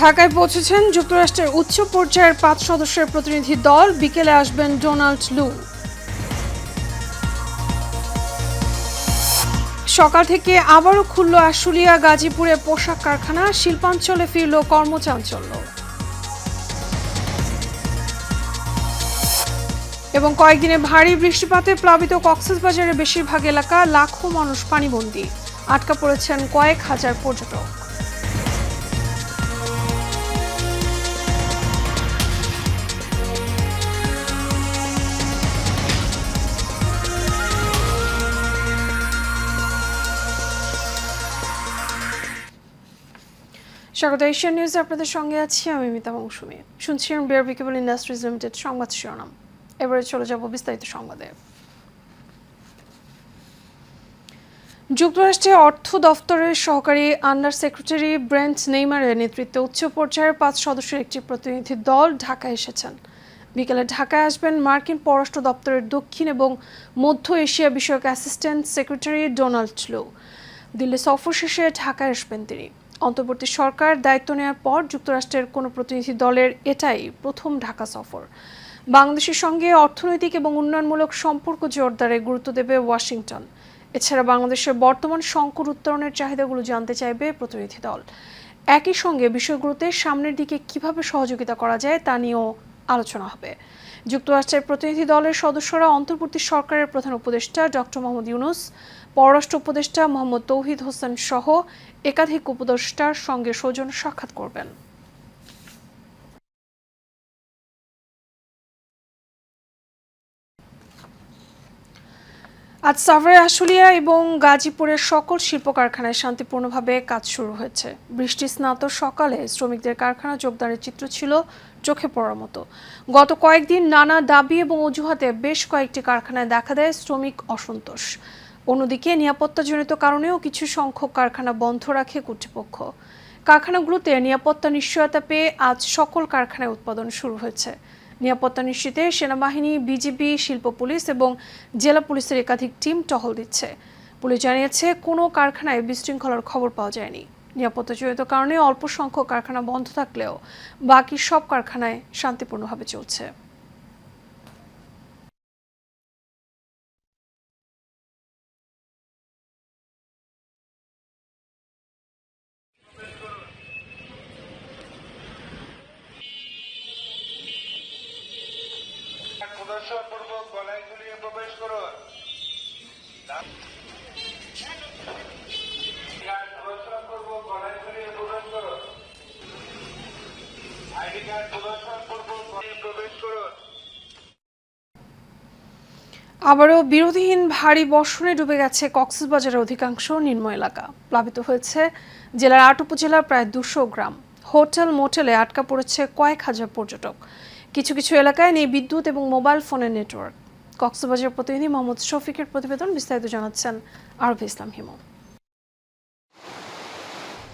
ঢাকায় পৌঁছেছেন যুক্তরাষ্ট্রের উচ্চ পর্যায়ের ৫ সদস্যের প্রতিনিধি দল। বিকেলে আসবেন ডোনাল্ড লু। সকাল থেকে আবারও খুলল আশুলিয়া গাজীপুরে পোশাক কারখানা, শিল্পাঞ্চলে ফিরল কর্মচাঞ্চল্য। এবং কয়েকদিনে ভারী বৃষ্টিপাতে প্লাবিত কক্সবাজারের বেশিরভাগ এলাকা, লাখো মানুষ পানিবন্দী, আটকা পড়েছেন কয়েক হাজার পর্যটক। স্বাগত এশিয়ান নিউজে আপনাদের সঙ্গে আছি আমি মিতা মৌসুমী। শুনছিলেন বিআরবি কেবল ইন্ডাস্ট্রিজ লিমিটেড সংবাদ শিরোনাম। এবারে চলে যাব বিস্তারিত সংবাদে। যুক্তরাষ্ট্রে অর্থ দফতরের সহকারী আন্ডার সেক্রেটারি ব্রেন্ট নেইমারের নেতৃত্বে উচ্চ পর্যায়ের ৫ সদস্যের একটি প্রতিনিধি দল ঢাকায় এসেছেন। বিকেলে ঢাকায় আসবেন মার্কিন পররাষ্ট্র দপ্তরের দক্ষিণ এবং মধ্য এশিয়া বিষয়ক অ্যাসিস্ট্যান্ট সেক্রেটারি ডোনাল্ড লু। দিল্লি সফর শেষে ঢাকায় আসবেন তিনি। অন্তর্বর্তী সরকার দায়িত্ব নেওয়ার পর যুক্তরাষ্ট্রের কোনো প্রতিনিধি দলের এটাই প্রথম ঢাকা সফর। বাংলাদেশের সঙ্গে অর্থনৈতিক এবং উন্নয়নমূলক সম্পর্ক জোরদারে গুরুত্ব দেবে ওয়াশিংটন। এছাড়া বাংলাদেশের বর্তমান সংকট উত্তরণের চাহিদাগুলো জানতে চাইবে প্রতিনিধি দল। একই সঙ্গে বিষয়গুলোতে সামনের দিকে কিভাবে সহযোগিতা করা যায় তা নিয়েও আলোচনা হবে। যুক্তরাষ্ট্রের প্রতিনিধি দলের সদস্যরা অন্তর্বর্তী সরকারের প্রধান উপদেষ্টা ডক্টর মোহাম্মদ ইউনূস, পররাষ্ট্র উপদেষ্টা মোহাম্মদ তৌহিদ হোসেন সহ একাধিক উপদেষ্টার সঙ্গে সৌজন্য সাক্ষাৎ করবেন। আজ সাভারে, আশুলিয়া এবং গাজীপুরের সকল শিল্প কারখানায় শান্তিপূর্ণভাবে কাজ শুরু হয়েছে। বৃষ্টি স্নাত সকালে শ্রমিকদের কারখানা যোগদানের চিত্র ছিল চোখে পড়ার মতো। গত কয়েকদিন নানা দাবি এবং অজুহাতে বেশ কয়েকটি কারখানায় দেখা দেয় শ্রমিক অসন্তোষ। অন্যদিকে নিরাপত্তাজনিত কারণেও কিছু সংখ্যক কারখানা বন্ধ রাখে কর্তৃপক্ষ। কারখানাগুলোতে নিরাপত্তা নিশ্চয়তা পেয়ে আজ সকল কারখানায় উৎপাদন শুরু হয়েছে। নিরাপত্তা নিশ্চিতে সেনাবাহিনী, বিজিবি, শিল্প পুলিশ এবং জেলা পুলিশের একাধিক টিম টহল দিচ্ছে। পুলিশ জানিয়েছে কোনো কারখানায় বিশৃঙ্খলার খবর পাওয়া যায়নি। নিরাপত্তাজনিত কারণে অল্প সংখ্যক কারখানা বন্ধ থাকলেও বাকি সব কারখানায় শান্তিপূর্ণভাবে চলছে। প্রদর্শনপূর্বক গলায় ঝুলিয়ে প্রবেশ করুন। প্রদর্শনপূর্বক গলায় ঝুলিয়ে প্রবেশ করুন। আইডি কার্ড প্রদর্শনপূর্বক প্রবেশ করুন। আবারও বিরতিহীন ভারী বর্ষণে ডুবে গেছে কক্সবাজারের অধিকাংশ নিম্ন এলাকা। প্লাবিত হয়েছে জেলার ৮ উপজেলার প্রায় ২০০ গ্রাম। হোটেল মোটেলে আটকা পড়েছে কয়েক হাজার পর্যটক। কিছু কিছু এলাকায় নেই বিদ্যুৎ এবং মোবাইল ফোনের নেটওয়ার্ক। কক্সবাজার প্রতিনিধি মোহাম্মদ শফিকের প্রতিবেদন, বিস্তারিত জানাচ্ছেন আরভি ইসলাম হিমু।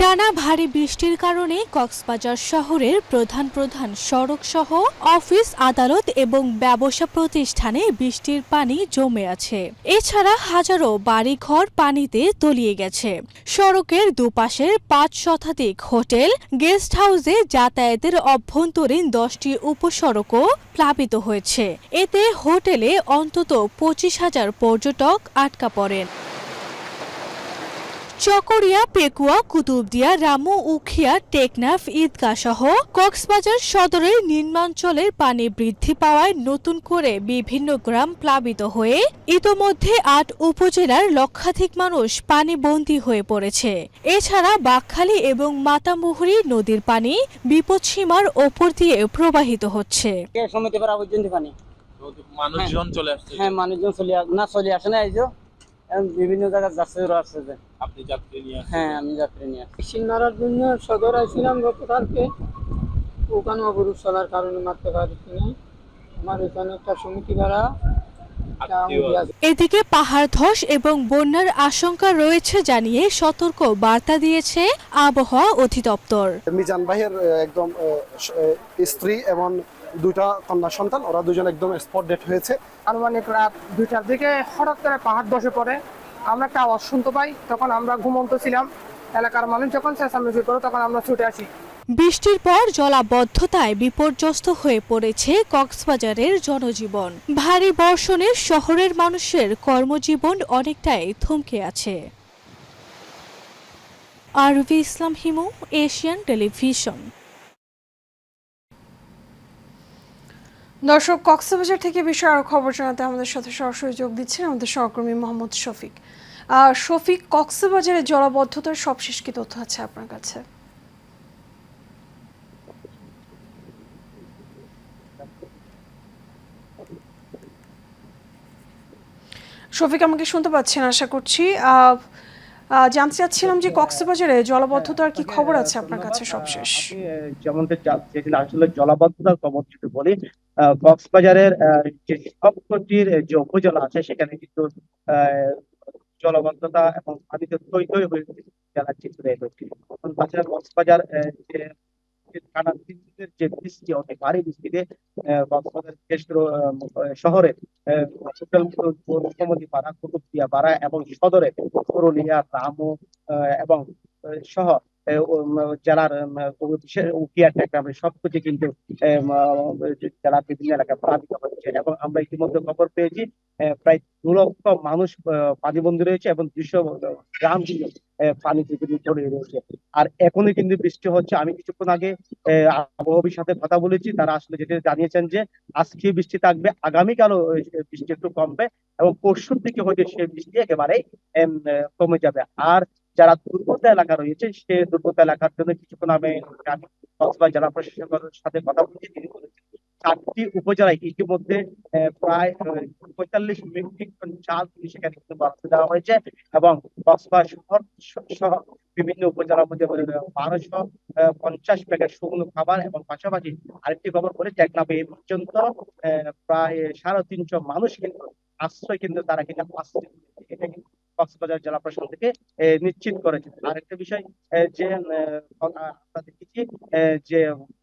টানা ভারী বৃষ্টির কারণে কক্সবাজার শহরের প্রধান সড়ক সহ অফিস, আদালত এবং ব্যবসা প্রতিষ্ঠানে বৃষ্টির পানি জমে আছে। এছাড়া হাজারো বাড়িঘর পানিতে তলিয়ে গেছে। সড়কের দুপাশের ৫ শতাধিক হোটেল, গেস্ট হাউসে যাতায়াতের অভ্যন্তরীণ 10টি উপসড়কও প্লাবিত হয়েছে। এতে হোটেলে অন্তত ২৫,০০০ পর্যটক আটকা পড়েন। চকরিয়া, পেকুয়া, কুতুবদিয়া, রামু, উখিয়া, টেকনাফ, ঈদগাহ সহ কক্সবাজার সদরের নিম্নাঞ্চলের পানি বৃদ্ধি পাওয়ায় নতুন করে বিভিন্ন গ্রাম প্লাবিত হয়ে ইতোমধ্যে ৮ উপজেলার লক্ষাধিক মানুষ পানিবন্দী হয়ে পড়েছে। এছাড়া বাকখালী এবং মাতামুহুরী নদীর পানি বিপদসীমার ওপর দিয়ে প্রবাহিত হচ্ছে। মানুষজন চলে আসছে। হ্যাঁ, মানুষজন চলে আসে না, এই যে বিভিন্ন জায়গায় যাচ্ছে, ওরা আসছে যে। আপনি যাত্রী নিয়ে আসছেন? হ্যাঁ, আমি যাত্রী নিয়ে আসছি। সিন্নারার জন্য সদর আইছিলাম গতকালকে, ওখানে অবরোধ চলার কারণে মারতে পারছি না। আমার এখানে একটা সমিতি ভাড়া। এদিকে পাহাড় ধস এবং বন্যার আশঙ্কা রয়েছে জানিয়ে সতর্ক বার্তা দিয়েছে আবহাওয়া অধিদপ্তর। মিজান ভাইয়ের একদম স্ত্রী এবং 2টা কন্যা সন্তান, ওরা দুজন একদম স্পট ডেট হয়েছে। আনুমানিক রাত 2টার দিকে হঠাৎ করে পাহাড় ধসে পড়ে। আমরা একটা আওয়াজ শুনতে পাই, তখন আমরা ঘুমন্ত ছিলাম। এলাকার মানুষ যখন চেঁচামেচি করে তখন আমরা ছুটে আসি। বৃষ্টির পর জলাবদ্ধতায় বিপর্যস্ত হয়ে পড়েছে কক্সবাজারের জনজীবন। ভারী বর্ষণে শহরের মানুষের কর্মজীবন অনেকটাই থমকে আছে। আরভি ইসলাম হিমু, এশিয়ান টেলিভিশন। দর্শক, কক্সবাজার থেকে বিষয়ে আরো খবর জানাতে আমাদের সাথে সরাসরি যোগ দিচ্ছেন আমাদের সহকর্মী মোহাম্মদ শফিক। শফিক, কক্সবাজারে জলাবদ্ধতার সবশেষ কি তথ্য আছে আপনার কাছে? শফিক, আমাকে শুনতে পাচ্ছেন আশা করছি। জানতে চাচ্ছিলাম যে কক্সবাজারে জলাবদ্ধতার কি খবর আছে আপনার কাছে সবশেষ? যেমনটা যেটা আসলে জলাবদ্ধতার খবর যদি বলি, কক্সবাজারের যে সবকটির যে উপজেলা আছে সেখানে কিন্তু জলাবদ্ধতা এবং পানিতে থই থই হয়ে জেলার চিত্র রয়েছে। তাছাড়া কক্সবাজার যে টানা 3 দিনের যে বৃষ্টি, অনেক ভারী বৃষ্টিতে কক্সবাজার শহরে মোহাম্মদী পাড়া, কুতুবদিয়া পাড়া এবং সদরে পুরুলিয়া, রামু এবং সহ জেলার উকিয়া টেকনাফ সবকিছু কিন্তু জেলার বিভিন্ন এলাকায় প্লাবিত হচ্ছে। এবং আমরা ইতিমধ্যে খবর পেয়েছি প্রায় 2 লক্ষ মানুষ পানিবন্দী রয়েছে এবং 200 গ্রাম কিন্তু পানিতে কিন্তু জড়িয়ে রয়েছে। আর এখনই কিন্তু বৃষ্টি হচ্ছে। আমি কিছুক্ষণ আগে আবহাওয়ার সাথে কথা বলেছি, তারা আসলে যেটা জানিয়েছেন যে আজকে বৃষ্টি থাকবে, আগামীকালও বৃষ্টি একটু কমবে এবং পরশুর দিকে হয়তো সেই বৃষ্টি একেবারেই কমে যাবে। আর যারা দুর্গত এলাকা রয়েছে সে দুর্গত এলাকার জন্য কিছুক্ষণ আমি কক্সবাজার জেলা প্রশাসকের সাথে কথা বলেছি, তিনি বলেছেন 4টি উপজেলায় ইতিমধ্যে প্রায় 45 মেট্রিক টন চাল সেখানে কিন্তু বরাদ্দ দেওয়া হয়েছে এবং কক্সবাজার শহর সহ বিভিন্ন উপজেলার মধ্যে 1250 প্যাকেট শুকনো খাবার এবং পাশাপাশি আরেকটি খবর বলে টেকনাফে এই পর্যন্ত প্রায় 350 মানুষ কিন্তু আশ্রয় কিন্তু তারা কিন্তু পাচ্ছে। এটা কিন্তু কক্সবাজার জেলা প্রশাসন থেকে নিশ্চিত করেছে। আরেকটা বিষয় যে আমরা দেখেছি যে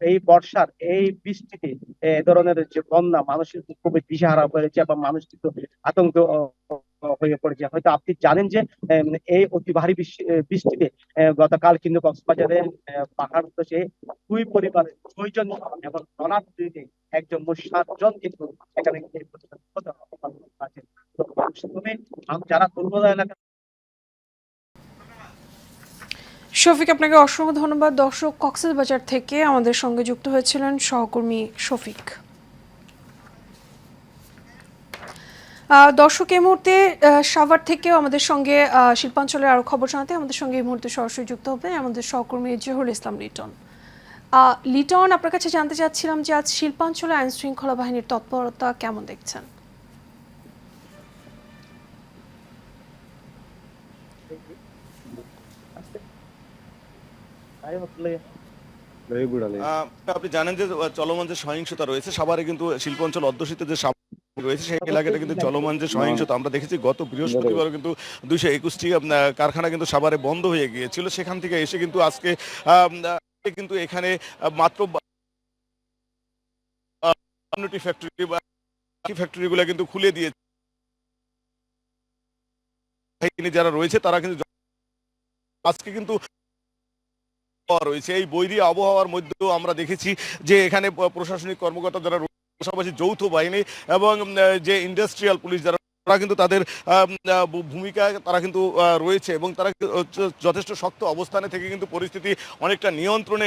এই বর্ষার এই বৃষ্টিতে এ ধরনের যে বন্যা মানুষের খুবই দিশেহারা হয়েছে এবং মানুষ কিন্তু আতঙ্ক হয়ে পড়েছে। হয়তো আপনি জানেন যে এই অতি ভারী বৃষ্টিতে গতকাল কিন্তু কক্সবাজারে পাহাড় ধসে 2 পরিবারের 6 জন এবং ধনাত্রীতে একজন 7 জন কিন্তু এখানে আছে। যারা দুর্গত এলাকা। শফিক, আপনাকে অসংখ্য ধন্যবাদ। দর্শক, কক্সবাজার থেকে আমাদের সঙ্গে যুক্ত হয়েছিলেন সহকর্মী শফিক। দর্শক, এই মুহূর্তে সাভার থেকেও আমাদের সঙ্গে শিল্পাঞ্চলের আরো খবর জানাতে আমাদের সঙ্গে এই মুহূর্তে সরাসরি যুক্ত হবে আমাদের সহকর্মী জহুরুল ইসলাম লিটন। লিটন, আপনার কাছে জানতে চাচ্ছিলাম যে আজ শিল্পাঞ্চলে আইন শৃঙ্খলা বাহিনীর তৎপরতা কেমন দেখছেন? আপনি জানেন যে চলমান যে সহিংসতা রয়েছে সাভারে কিন্তু শিল্পাঞ্চল অধ্যুষিত যে রয়েছে সেই এলাকাটা কিন্তু চলমান যে সহিংসতা আমরা দেখেছি গত বৃহস্পতিবার কিন্তু 221টি কারখানা কিন্তু সাভারে বন্ধ হয়ে গিয়েছিল। সেখান থেকে এসে কিন্তু আজকে কিন্তু এখানে মাত্র ফ্যাক্টরিগুলো কিন্তু খুলে দিয়েছে। যারা রয়েছে তারা কিন্তু আজকে কিন্তু রয়েছে এই বৈরী আবহাওয়ার মধ্যেও আমরা দেখেছি যে এখানে প্রশাসনিক কর্মকর্তা যারা পাশাপাশি যৌথ বাহিনী এবং যে ইন্ডাস্ট্রিয়াল পুলিশ যারা তারা কিন্তু তাদের ভূমিকায় তারা কিন্তু রয়েছে এবং তারা যথেষ্ট শক্ত অবস্থানে থেকে কিন্তু পরিস্থিতি অনেকটা নিয়ন্ত্রণে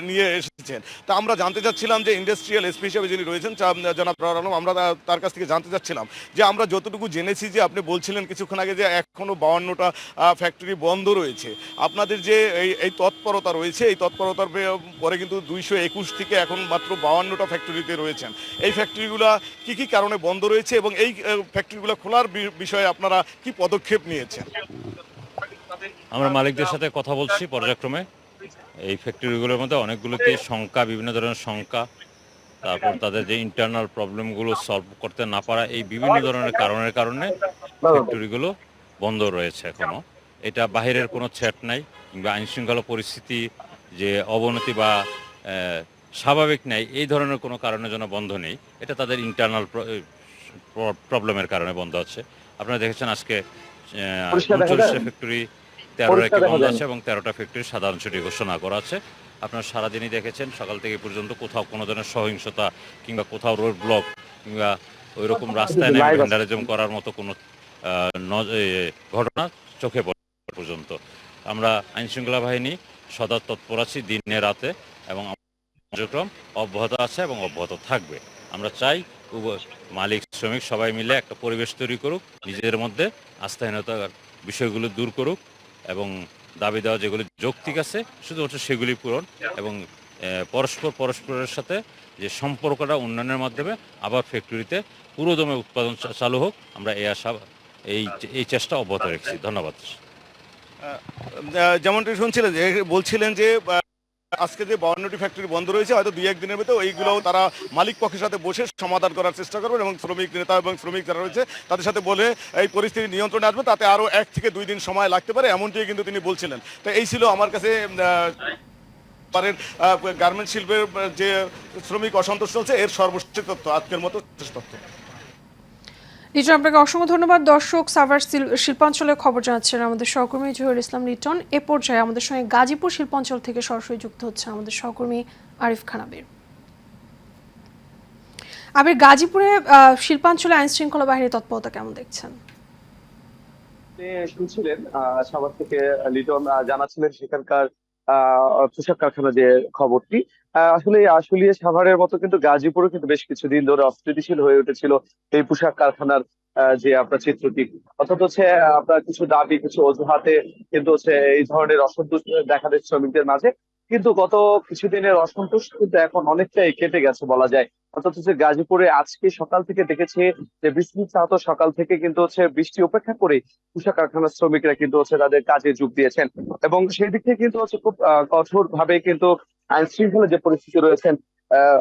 নিয়ে এসেছেন। তা আমরা জানতে চাচ্ছিলাম যে ইন্ডাস্ট্রিয়াল এসপি হিসেবে যিনি রয়েছেন জনাব আলম, আমরা তার কাছ থেকে জানতে চাচ্ছিলাম যে আমরা যতটুকু জেনেছি যে আপনি বলছিলেন কিছুক্ষণ আগে যে এখনো 52টা ফ্যাক্টরি বন্ধ রয়েছে। আপনাদের যে এই তৎপরতা রয়েছে এই তৎপরতার পরে কিন্তু 221 থেকে এখন মাত্র 52টা ফ্যাক্টরিতে রয়েছেন। এই ফ্যাক্টরিগুলো কি কি কারণে বন্ধ রয়েছে এবং এই ফ্যাক্টরি খোলার বিষয়ে আপনারা কি পদক্ষেপ নিয়েছেন? আমরা মালিকদের সাথে কথা বলছি পর্যায়ক্রমে। এই ফ্যাক্টরিগুলোর মধ্যে অনেকগুলোতে শঙ্কা, বিভিন্ন ধরনের শঙ্কা, তারপর তাদের যে ইন্টারনাল প্রবলেমগুলো সলভ করতে না পারা, এই বিভিন্ন ধরনের কারণের কারণে ফ্যাক্টরিগুলো বন্ধ রয়েছে এখনো। এটা বাহিরের কোনো থ্রেট নাই কিংবা আইনশৃঙ্খলা পরিস্থিতি যে অবনতি বা স্বাভাবিক নেই এই ধরনের কোনো কারণের জন্য বন্ধ নেই। এটা তাদের ইন্টারনাল প্রবলেমের কারণে বন্ধ আছে। আপনারা দেখেছেন আজকে 39টা ফ্যাক্টরি 13 রেখে বন্ধ আছে এবং 13টা ফ্যাক্টরি সাধারণ ছুটি ঘোষণা করা আছে। আপনারা সারাদিনই দেখেছেন সকাল থেকে পর্যন্ত কোথাও কোনো ধরনের সহিংসতা কিংবা কোথাও রোড ব্লক কিংবা ওই রকম রাস্তায় নেমে ভ্যান্ডালিজম করার মতো কোনো ঘটনা চোখে পড়ে পর্যন্ত। আমরা আইনশৃঙ্খলা বাহিনী সদা তৎপর আছি দিনে রাতে এবং কার্যক্রম অব্যাহত আছে এবং অব্যাহত থাকবে। আমরা চাই মালিক শ্রমিক সবাই মিলে একটা পরিবেশ তৈরি করুক, নিজেদের মধ্যে আস্থাহীনতার বিষয়গুলো দূর করুক এবং দাবি দেওয়া যেগুলি যৌক্তিক আছে শুধুমাত্র সেগুলি পূরণ এবং পরস্পরের সাথে যে সম্পর্কটা উন্নয়নের মাধ্যমে আবার ফ্যাক্টরিতে পুরোদমে উৎপাদন চালু হোক, আমরা এই আশা এই চেষ্টা অব্যাহত রেখেছি। ধন্যবাদ। যেমনটি শুনছিলেন যে বলছিলেন যে আজকে যে 52টি ফ্যাক্টরি বন্ধ রয়েছে হয়তো 2-1 দিনের ভিতরে এইগুলোও তারা মালিক পক্ষের সাথে বসে সমাধান করার চেষ্টা করবেন এবং শ্রমিক নেতা এবং শ্রমিক যারা রয়েছে তাদের সাথে বলে এই পরিস্থিতি নিয়ন্ত্রণে আসবে, তাতে আরও 1 থেকে 2 দিন সময় লাগতে পারে এমনটি কিন্তু তিনি বলছিলেন। তো এই ছিল আমার কাছে গার্মেন্টস শিল্পের যে শ্রমিক অসন্তোষ চলছে এর সর্বশেষ তথ্য, আজকের মতো শেষ তথ্য। লিটন, আপনাকে অসংখ্য ধন্যবাদ। দর্শক, সাভার শিল্পাঞ্চলের খবর জানাচ্ছেন আমাদের সহকর্মী জহিরুল ইসলাম লিটন। এ পর্যায়ে আমাদের সঙ্গে গাজীপুর শিল্পাঞ্চল থেকে সরাসরি যুক্ত হচ্ছে আমাদের সহকর্মী আরিফ খান আবির। আবির, গাজীপুরে শিল্পাঞ্চলে আইন শৃঙ্খলা বাহিনীর তৎপরতা কেমন দেখছেন? শুনছিলেন সাভার থেকে লিটন জানাচ্ছিলেন সেখানকার পোশাক কারখানা যে খবরটি আসলে সাভারের মতো কিন্তু গাজীপুরে কিন্তু বেশ কিছুদিন ধরে অস্থিতিশীল হয়ে উঠেছিল এই পোশাক কারখানার যে আপনার চিত্রটি, অর্থাৎ হচ্ছে আপনার কিছু দাবি কিছু অজুহাতে কিন্তু হচ্ছে এই ধরনের অসন্তোষ দেখা দিচ্ছে শ্রমিকদের মাঝে। কিন্তু গত কিছুদিনের অসন্তোষ কিন্তু এখন অনেকটাই কেটে গেছে বলা যায়। অর্থাৎ হচ্ছে গাজীপুরে আজকে সকাল থেকে দেখেছে যে বৃষ্টি চাহত সকাল থেকে কিন্তু হচ্ছে বৃষ্টি উপেক্ষা করে পোশাক কারখানার শ্রমিকরা কিন্তু হচ্ছে তাদের কাজে যোগ দিয়েছেন এবং সেই দিক থেকে কিন্তু হচ্ছে খুব কঠোর ভাবে কিন্তু আইন শৃঙ্খলা যে পরিস্থিতি রয়েছেন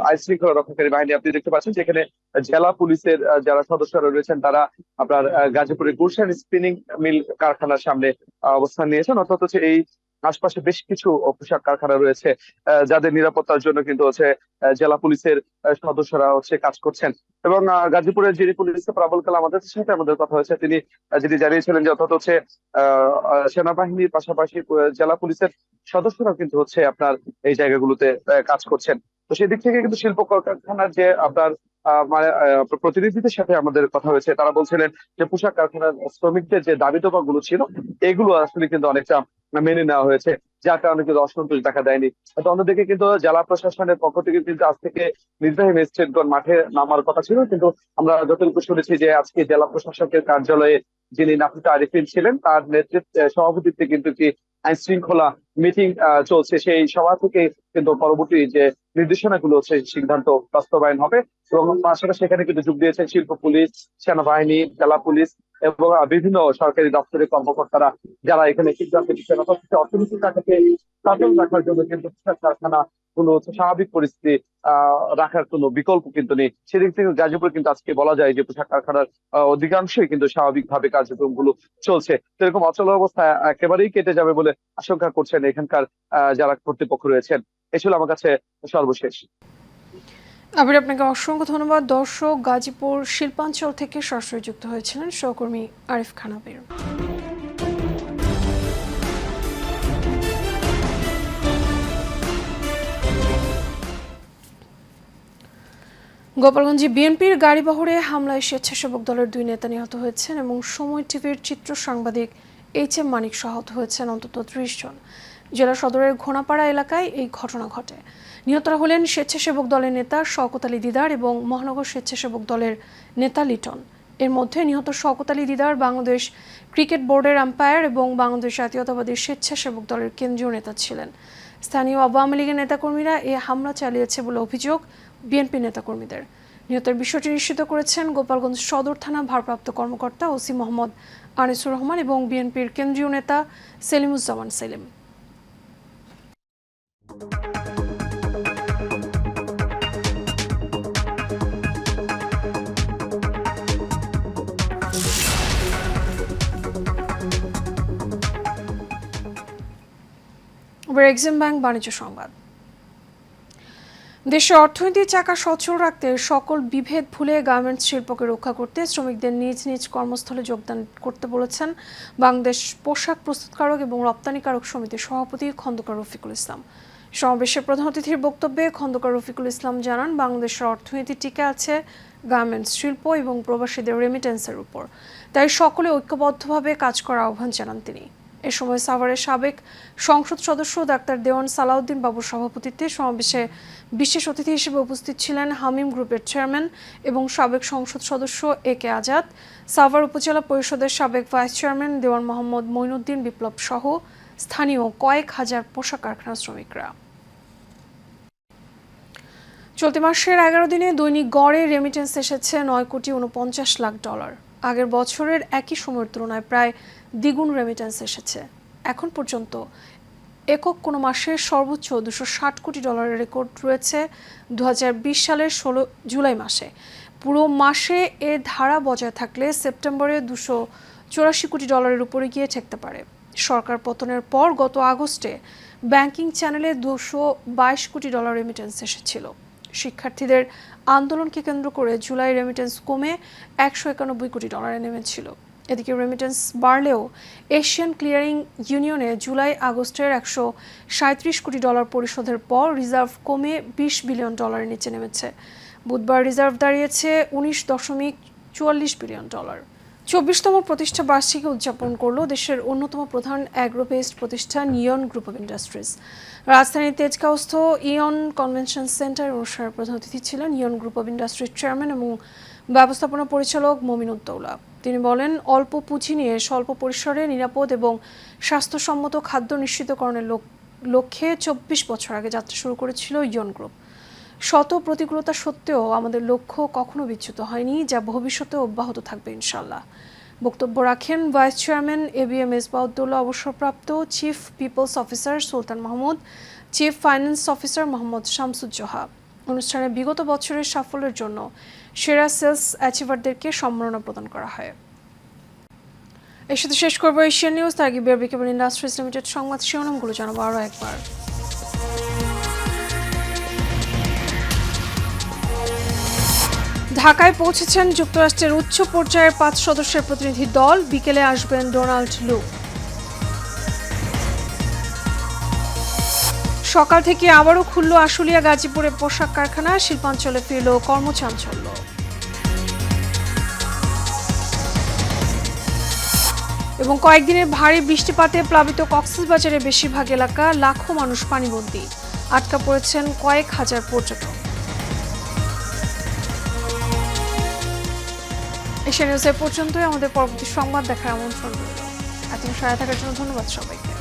আইন শৃঙ্খলা রক্ষাকারী বাহিনী আপনি দেখতে পাচ্ছেন যেখানে জেলা পুলিশের যারা সদস্যরা রয়েছেন তারা আপনার গাজীপুরের গুলশান স্পিনিং মিল কারখানার সামনে অবস্থান নিয়েছেন। অর্থাৎ হচ্ছে এই আশপাশে বেশ কিছু পোশাক কারখানা রয়েছে যাদের নিরাপত্তার জন্য কিন্তু হচ্ছে জেলা পুলিশের সদস্যরা হচ্ছে কাজ করছেন এবং গাজীপুরের যিনি পুলিশ সুপার আবুল কালাম আমাদের সাথে আমাদের কথা হয়েছে তিনি যিনি জানিয়েছিলেন যে অর্থাৎ হচ্ছে সেনাবাহিনীর পাশাপাশি জেলা পুলিশের সদস্যরাও কিন্তু হচ্ছে আপনার এই জায়গাগুলোতে কাজ করছেন। তো সেদিক থেকে কিন্তু শিল্প কারখানার যে আপনার মানে প্রতিনিধিদের সাথে আমাদের কথা হয়েছে তারা বলছিলেন যে পোশাক কারখানার শ্রমিকদের যে দাবি দাবা গুলো ছিল এগুলো আসলে কিন্তু অনেকটা মেনে নেওয়া হয়েছে, যার কারণে কিন্তু অসন্তোষ দেখা দেয়নি। অন্যদিকে কিন্তু জেলা প্রশাসনের পক্ষ থেকে কিন্তু আজ থেকে নির্বাহী ম্যাজিস্ট্রেটগণ মাঠে নামার কথা ছিল, কিন্তু আমরা যতটুকু শুনেছি যে আজকে জেলা প্রশাসকের কার্যালয়ে যিনি নাফিসা আরিফিন ছিলেন তার নেতৃত্বে সভাপতিত্বে কিন্তু একটি আইন শৃঙ্খলা মিটিং চলছে। সেই সভা থেকে কিন্তু পরবর্তী যে নির্দেশনাগুলো হচ্ছে সিদ্ধান্ত বাস্তবায়ন হবে এবং পাশাপাশি সেখানে কিন্তু যোগ দিয়েছেন শিল্প পুলিশ, সেনাবাহিনী, জেলা পুলিশ এবং বিভিন্ন সরকারি দপ্তরের কর্মকর্তারা যারা এখানে সিদ্ধান্ত দিচ্ছেন। অর্থনীতি খাতকে সচল রাখার জন্য কিন্তু কারখানা গুলো হচ্ছে স্বাভাবিক পরিস্থিতি রাখার কোনো বিকল্প কিন্তু নেই। সেদিক থেকে গাজীপুর কিন্তু আজকে বলা যায় যে পোশাক কারখানার অধিকাংশই কিন্তু স্বাভাবিকভাবে কার্যক্রম গুলো চলছে। সেরকম অচল অবস্থা একেবারেই কেটে যাবে বলে আশঙ্কা করছেন এখানকার যারা কর্তৃপক্ষ রয়েছেন। এই ছিল আমার কাছে সর্বশেষ। আবির, আপনাকে অসংখ্য ধন্যবাদ। দর্শক, গাজীপুর শিল্পাঞ্চল থেকে সরাসরি যুক্ত হয়েছিলেন সহকর্মী আরিফ খান আবির। গোপালগঞ্জে বিএনপির গাড়িবহরে হামলায় স্বেচ্ছাসেবক দলের 2 নেতা নিহত হয়েছেন এবং সময় টিভির চিত্র সাংবাদিক HM মানিক সহ আহত হয়েছেন অন্তত 30 জন। জেলা সদরের ঘোনাপাড়া এলাকায় এই ঘটনা ঘটে। নিহতরা হলেন স্বেচ্ছাসেবক দলের নেতা শওকত আলী দিদার এবং মহানগর স্বেচ্ছাসেবক দলের নেতা লিটন। এর মধ্যে নিহত শওকত আলী দিদার বাংলাদেশ ক্রিকেট বোর্ডের আম্পায়ার এবং বাংলাদেশ জাতীয়তাবাদী স্বেচ্ছাসেবক দলের কেন্দ্রীয় নেতা ছিলেন। স্থানীয় আওয়ামী লীগের নেতাকর্মীরা এই হামলা চালিয়েছে বলে অভিযোগ বিএনপি নেতাকর্মীদের। নিহতের বিষয়টি নিশ্চিত করেছেন গোপালগঞ্জ সদর থানা ভারপ্রাপ্ত কর্মকর্তা ওসি মোহাম্মদ আনিসুর রহমান এবং বিএনপির কেন্দ্রীয় নেতা সেলিমুজ্জামান সেলিম। এক্সিম ব্যাংক বাণিজ্য সংবাদ। দেশে অর্থনৈতিক চাকা সচল রাখতে সকল বিভেদ ভুলে গার্মেন্টস শিল্পকে রক্ষা করতে শ্রমিকদের নিজ নিজ কর্মস্থলে যোগদান করতে বলেছেন বাংলাদেশ পোশাক প্রস্তুতকারক এবং রপ্তানিকারক সমিতির সভাপতি খন্দকার রফিকুল ইসলাম। সমাবেশে প্রধান অতিথির বক্তব্যে খন্দকার রফিকুল ইসলাম জানান, বাংলাদেশের অর্থনীতি টিকে আছে গার্মেন্টস শিল্প এবং প্রবাসীদের রেমিটেন্সের উপর, তাই সকলে ঐক্যবদ্ধভাবে কাজ করার আহ্বান জানান তিনি। এ সময় সাভারের সাবেক সংসদ সদস্য ডাক্তার দেওয়ান সালাউদ্দিন বাবুর সভাপতিত্বে সমাবেশে বিশেষ অতিথি হিসেবে উপস্থিত ছিলেন হামিম গ্রুপের চেয়ারম্যান এবং সাবেক সংসদ সদস্য এ.কে আজাদ, সাভার উপজেলা পরিষদের সাবেক ভাইস চেয়ারম্যান দেওয়ান মোহাম্মদ মঈনুদ্দিন বিপ্লব সহ স্থানীয় কয়েক হাজার পোশাক কারখানার শ্রমিকরা। চলতি মাসের 11 দিনে দৈনিক গড়ে রেমিটেন্স এসেছে $9.49 কোটি। আগের বছরের একই সময়ের তুলনায় প্রায় দ্বিগুণ রেমিটেন্স এসেছে। এখন পর্যন্ত একক কোনো মাসে সর্বোচ্চ $260 কোটি রেকর্ড রয়েছে 2020 সালের 16 জুলাই মাসে। পুরো মাসে এ ধারা বজায় থাকলে সেপ্টেম্বরে $284 কোটি উপরে গিয়ে ঠেকতে পারে। সরকার পতনের পর গত আগস্টে ব্যাংকিং চ্যানেলে $222 কোটি রেমিটেন্স এসেছিল। শিক্ষার্থীদের আন্দোলনকে কেন্দ্র করে জুলাই রেমিটেন্স কমে $191 কোটি নেমেছিল। এদিকে রেমিটেন্স বাড়লেও এশিয়ান ক্লিয়ারিং ইউনিয়নে জুলাই আগস্টের $137 কোটি পরিশোধের পর রিজার্ভ কমে $20 বিলিয়ন নিচে নেমেছে। বুধবার রিজার্ভ দাঁড়িয়েছে $19.44 বিলিয়ন। 24তম প্রতিষ্ঠা বার্ষিকী উদযাপন করল দেশের অন্যতম প্রধান অ্যাগ্রো পেস্ট প্রতিষ্ঠান ইয়ন গ্রুপ অব ইন্ডাস্ট্রিজ। রাজধানীর তেজগাঁওস্থ ইয়ন কনভেনশন সেন্টার অনুষ্ঠানের প্রধান অতিথি ছিলেন ইয়ন গ্রুপ অব ইন্ডাস্ট্রিজ চেয়ারম্যান এবং ব্যবস্থাপনা পরিচালক মমিনুদ্দৌলা। তিনি বলেন, অল্প পুঁজি নিয়ে স্বল্প পরিসরে নিরাপদ এবং স্বাস্থ্যসম্মত খাদ্য নিশ্চিতকরণের লক্ষ্যে 24 বছর আগে যাত্রা শুরু করেছিল ইয়ন গ্রুপ। শত প্রতিকূলতা সত্ত্বেও আমাদের লক্ষ্য কখনো বিচ্যুত হয়নি, যা ভবিষ্যতে অব্যাহত থাকবে ইনশাআল্লাহ। বক্তব্য রাখেন ভাইস চেয়ারম্যান এবিএম মেজবাউদ্দৌলা, অবসরপ্রাপ্ত chief people's officer Sultan Mahmud, chief finance officer Mohammad Shamsuzzoha. অনুষ্ঠানে বিগত বছরের সাফল্যের জন্য সেরা সেলস অ্যাচিভারদেরকে সম্মাননা প্রদান করা হয়। এর সাথে শেষ করবো এশিয়ান নিউজ। তার আগে বিআরবি কেবল ইন্ডাস্ট্রিজ লিমিটেড সংবাদ শিরোনামগুলো জানাবো আরও একবার। ঢাকায় পৌঁছেছেন যুক্তরাষ্ট্রের উচ্চ পর্যায়ের 5 সদস্যের প্রতিনিধি দল। বিকেলে আসবেন ডোনাল্ড লু। সকাল থেকে আবারও খুলল আশুলিয়া গাজীপুরে পোশাক কারখানা। শিল্পাঞ্চলে ফিরল কর্মচাঞ্চল্য। এবং কয়েকদিনের ভারী বৃষ্টিপাতে প্লাবিত কক্সবাজারের বেশিরভাগ এলাকা, লাখো মানুষ পানিবন্দী। আটকা পড়েছেন কয়েক হাজার পর্যটক। এশিয়া নিউজ এ পর্যন্তই। আমাদের পরবর্তী সংবাদ দেখার আমন্ত্রণ রইল। এতক্ষণ সাথে থাকার জন্য ধন্যবাদ সবাইকে।